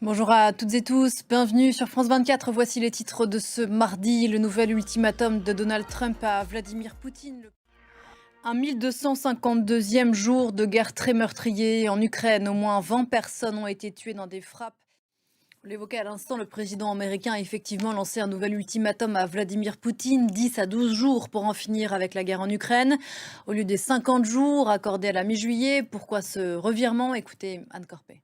Bonjour à toutes et tous, bienvenue sur France 24. Voici les titres de ce mardi. Le nouvel ultimatum de Donald Trump à Vladimir Poutine. Un 1252e jour de guerre très meurtrier en Ukraine. Au moins 20 personnes ont été tuées dans des frappes. On l'évoquait à l'instant, le président américain a effectivement lancé un nouvel ultimatum à Vladimir Poutine, 10 à 12 jours pour en finir avec la guerre en Ukraine. Au lieu des 50 jours accordés à la mi-juillet, pourquoi ce revirement? Écoutez Anne Corpet.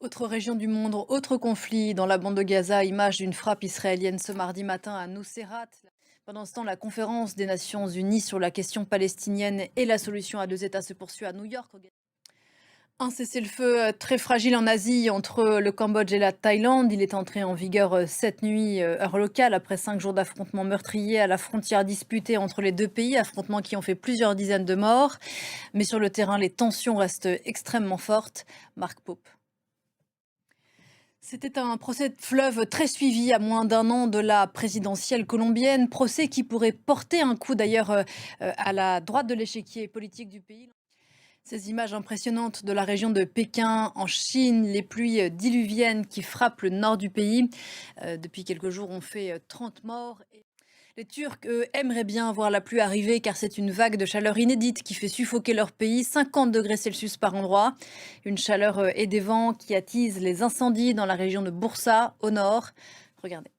Autre région du monde, autre conflit dans la bande de Gaza, image d'une frappe israélienne ce mardi matin à Nuseirat. Pendant ce temps, la conférence des Nations Unies sur la question palestinienne et la solution à deux États se poursuit à New York. Un cessez-le-feu très fragile en Asie entre le Cambodge et la Thaïlande. Il est entré en vigueur cette nuit, heure locale, après 5 jours d'affrontements meurtriers à la frontière disputée entre les deux pays, affrontements qui ont fait plusieurs dizaines de morts. Mais sur le terrain, les tensions restent extrêmement fortes. Marc Pope. C'était un procès de fleuve très suivi à moins d'un an de la présidentielle colombienne, procès qui pourrait porter un coup d'ailleurs à la droite de l'échiquier politique du pays. Ces images impressionnantes de la région de Pékin en Chine, les pluies diluviennes qui frappent le nord du pays, depuis quelques jours ont fait 30 morts. Les Turcs, eux, aimeraient bien voir la pluie arriver car c'est une vague de chaleur inédite qui fait suffoquer leur pays, 50 degrés Celsius par endroit. Une chaleur et des vents qui attisent les incendies dans la région de Bursa, au nord. Regardez.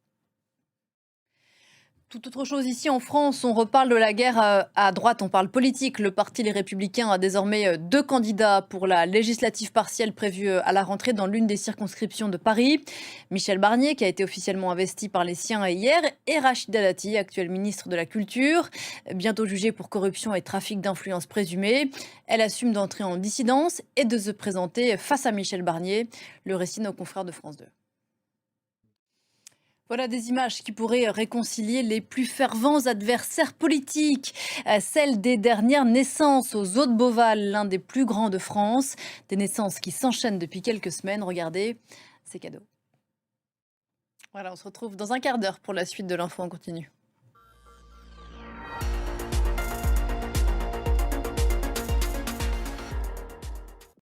Tout autre chose ici en France, on reparle de la guerre à droite, on parle politique. Le parti Les Républicains a désormais deux candidats pour la législative partielle prévue à la rentrée dans l'une des circonscriptions de Paris. Michel Barnier, qui a été officiellement investi par les siens hier, et Rachida Dati, actuelle ministre de la Culture, bientôt jugée pour corruption et trafic d'influence présumée. Elle assume d'entrer en dissidence et de se présenter face à Michel Barnier. Le récit de nos confrères de France 2. Voilà des images qui pourraient réconcilier les plus fervents adversaires politiques. Celle des dernières naissances aux Eaux de Beauval, l'un des plus grands de France. Des naissances qui s'enchaînent depuis quelques semaines. Regardez, c'est cadeau. Voilà, on se retrouve dans un quart d'heure pour la suite de l'info en continu.